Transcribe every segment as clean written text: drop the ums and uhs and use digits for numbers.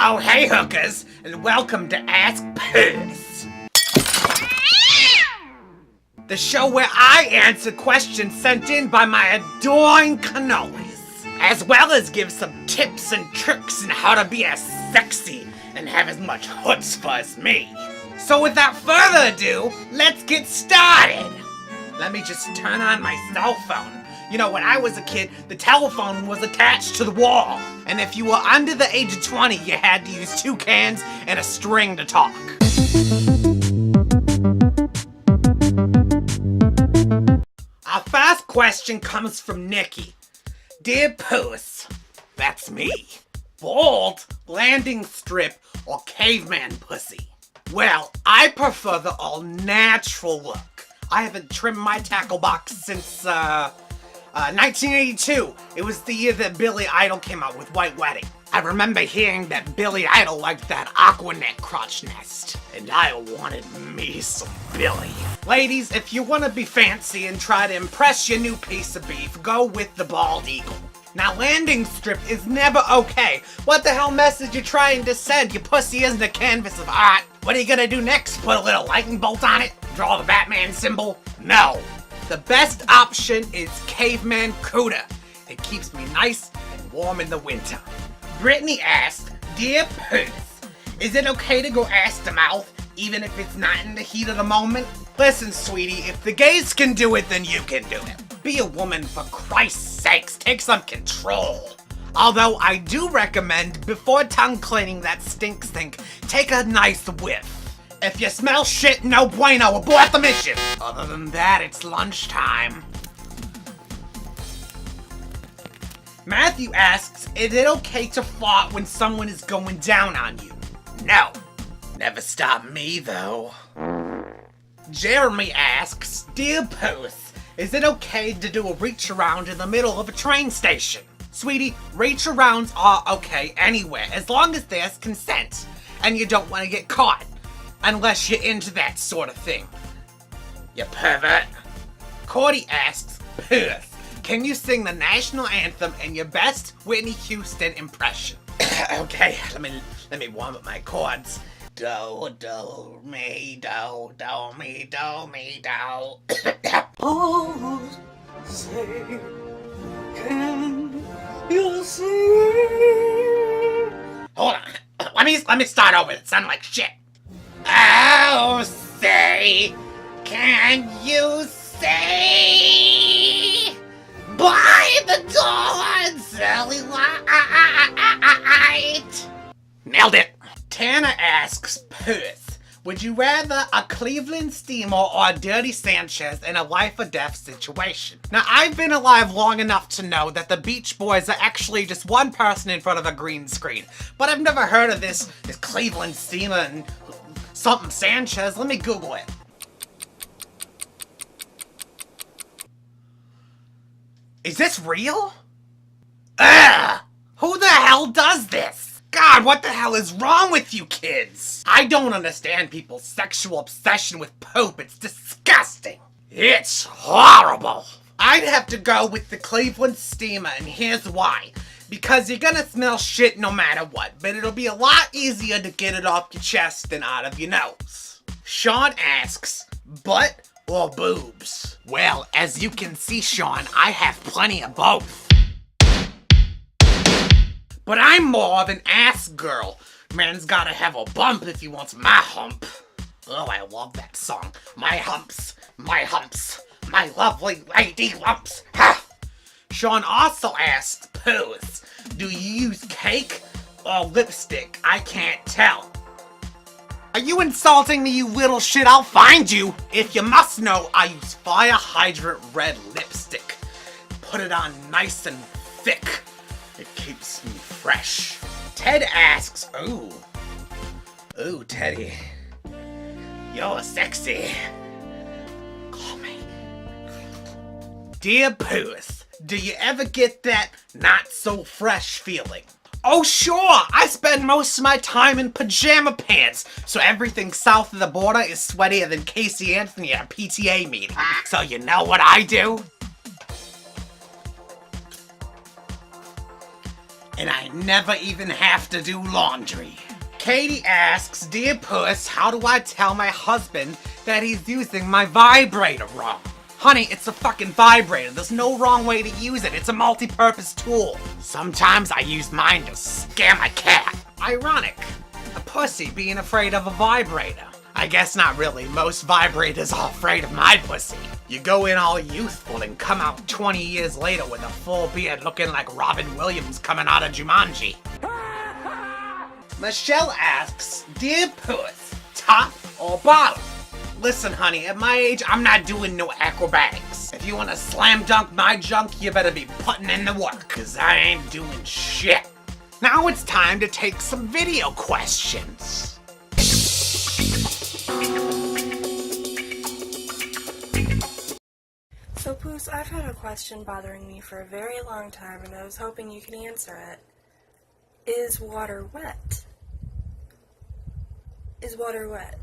Oh, hey hookers, and welcome to Ask Pouse, the show where I answer questions sent in by my adoring cannolis, as well as give some tips and tricks on how to be as sexy and have as much chutzpah as me. So without further ado, let's get started. Let me just turn on my cell phone. You know, when I was a kid, the telephone was attached to the wall. And if you were under the age of 20, you had to use 2 cans and a string to talk. Our first question comes from Nikki. Dear Pouse, that's me. Bald, landing strip, or caveman pussy? Well, I prefer the all-natural look. I haven't trimmed my tackle box since, 1982. It was the year that Billy Idol came out with White Wedding. I remember hearing that Billy Idol liked that Aquanet crotch nest, and I wanted me some Billy. Ladies, if you want to be fancy and try to impress your new piece of beef, go with the bald eagle. Now, landing strip is never okay. What the hell message you trying to send? Your pussy isn't a canvas of art. What are you gonna do next? Put a little lightning bolt on it? Draw the Batman symbol? No. The best option is caveman cooter. It keeps me nice and warm in the winter. Brittany asked, Dear Pouse, is it okay to go ass to mouth even if it's not in the heat of the moment? Listen, sweetie, if the gays can do it, then you can do it. Be a woman, for Christ's sakes. Take some control. Although I do recommend, before tongue cleaning that stink, take a nice whiff. If you smell shit, no bueno, abort the mission! Other than that, it's lunchtime. Matthew asks, is it okay to fart when someone is going down on you? No. Never stop me, though. Jeremy asks, Dear Pouse, is it okay to do a reach around in the middle of a train station? Sweetie, reach arounds are okay anywhere, as long as there's consent, and you don't want to get caught. Unless you're into that sort of thing. You pervert. Cordy asks, Pouse, can you sing the national anthem in your best Whitney Houston impression? Okay, let me warm up my chords. Do, do, me, do, do, me, do, me, do. Oh, say, can you see? Hold on, let me start over. It sounded like shit. Oh, say, can you say, by the dawn's early light? Nailed it. Tana asks, Pouse, would you rather a Cleveland Steamer or a Dirty Sanchez in a life or death situation? Now, I've been alive long enough to know that the Beach Boys are actually just one person in front of a green screen. But I've never heard of this Cleveland Steamer and something Sanchez. Let me Google it. Is this real? Ugh! Who the hell does this? God, what the hell is wrong with you kids? I don't understand people's sexual obsession with poop. It's disgusting. It's horrible. I'd have to go with the Cleveland Steamer, and here's why. Because you're gonna smell shit no matter what, but it'll be a lot easier to get it off your chest than out of your nose. Sean asks, butt or boobs? Well, as you can see, Sean, I have plenty of both. But I'm more of an ass girl. Man's gotta have a bump if he wants my hump. Oh, I love that song. My humps, my lovely lady lumps. Ha! Sean also asked, Pouse, do you use cake or lipstick? I can't tell. Are you insulting me, you little shit? I'll find you. If you must know, I use fire hydrant red lipstick. Put it on nice and thick. It keeps me fresh. Ted asks, ooh, Teddy, you're sexy. Call me. Dear Pouse, do you ever get that not so fresh feeling? Oh sure, I spend most of my time in pajama pants, so everything south of the border is sweatier than Casey Anthony at a PTA meeting. So you know what I do? And I never even have to do laundry. Katie asks, "Dear Puss, how do I tell my husband that he's using my vibrator wrong?" Honey, it's a fucking vibrator. There's no wrong way to use it. It's a multi-purpose tool. Sometimes I use mine to scare my cat. Ironic. A pussy being afraid of a vibrator. I guess not really. Most vibrators are afraid of my pussy. You go in all youthful and come out 20 years later with a full beard looking like Robin Williams coming out of Jumanji. Michelle asks, "Dear Puss, top or bottom?" Listen, honey, at my age, I'm not doing no acrobatics. If you want to slam dunk my junk, you better be putting in the work, cause I ain't doing shit. Now it's time to take some video questions. So Pouse, I've had a question bothering me for a very long time, and I was hoping you could answer it. Is water wet? Is water wet?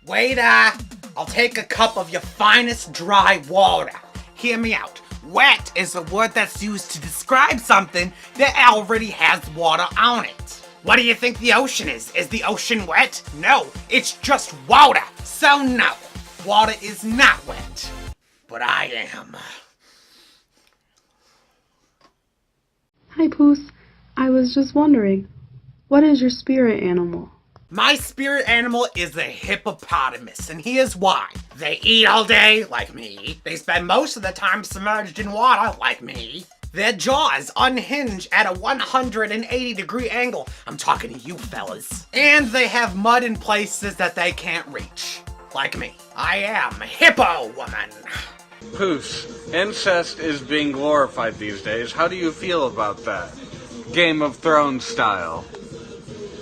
Waiter, I'll take a cup of your finest dry water. Hear me out. Wet is a word that's used to describe something that already has water on it. What do you think the ocean is? Is the ocean wet? No, it's just water. So no, water is not wet. But I am. Hi, Pouse. I was just wondering, what is your spirit animal? My spirit animal is a hippopotamus, and here's why. They eat all day, like me. They spend most of the time submerged in water, like me. Their jaws unhinge at a 180-degree angle. I'm talking to you fellas. And they have mud in places that they can't reach, like me. I am Hippo Woman. Pouse, incest is being glorified these days. How do you feel about that? Game of Thrones style.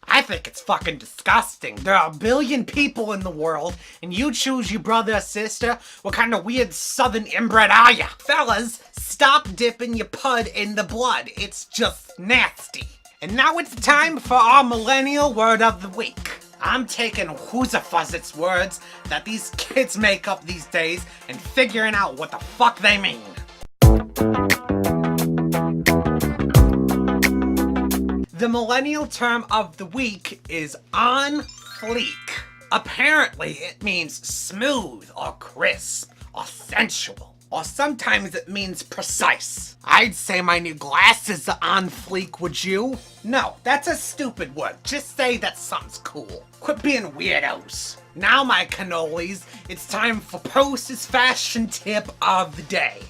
I think it's fucking disgusting. There are 1 billion people in the world, and you choose your brother or sister? What kind of weird southern inbred are ya? Fellas, stop dipping your pud in the blood. It's just nasty. And now it's time for our millennial word of the week. I'm taking Whoozafuzzet's words that these kids make up these days and figuring out what the fuck they mean. The millennial term of the week is on fleek. Apparently, it means smooth or crisp or sensual, or sometimes it means precise. I'd say my new glasses are on fleek, would you? No, that's a stupid word. Just say that something's cool. Quit being weirdos. Now, my cannolis, it's time for Pouse's fashion tip of the day.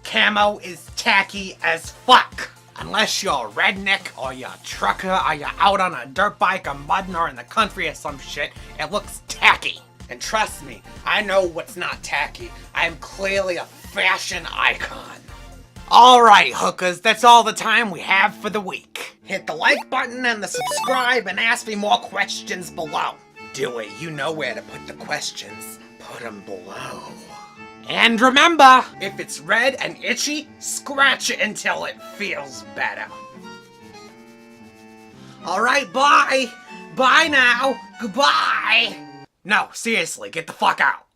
Camo is tacky as fuck. Unless you're a redneck, or you're a trucker, or you're out on a dirt bike or mudding or in the country or some shit, it looks tacky. And trust me, I know what's not tacky. I am clearly a fashion icon. Alright, hookers, that's all the time we have for the week. Hit the like button and the subscribe and ask me more questions below. Do it, you know where to put the questions. Put them below. And remember, if it's red and itchy, scratch it until it feels better. Alright, bye! Bye now! Goodbye! No, seriously, get the fuck out.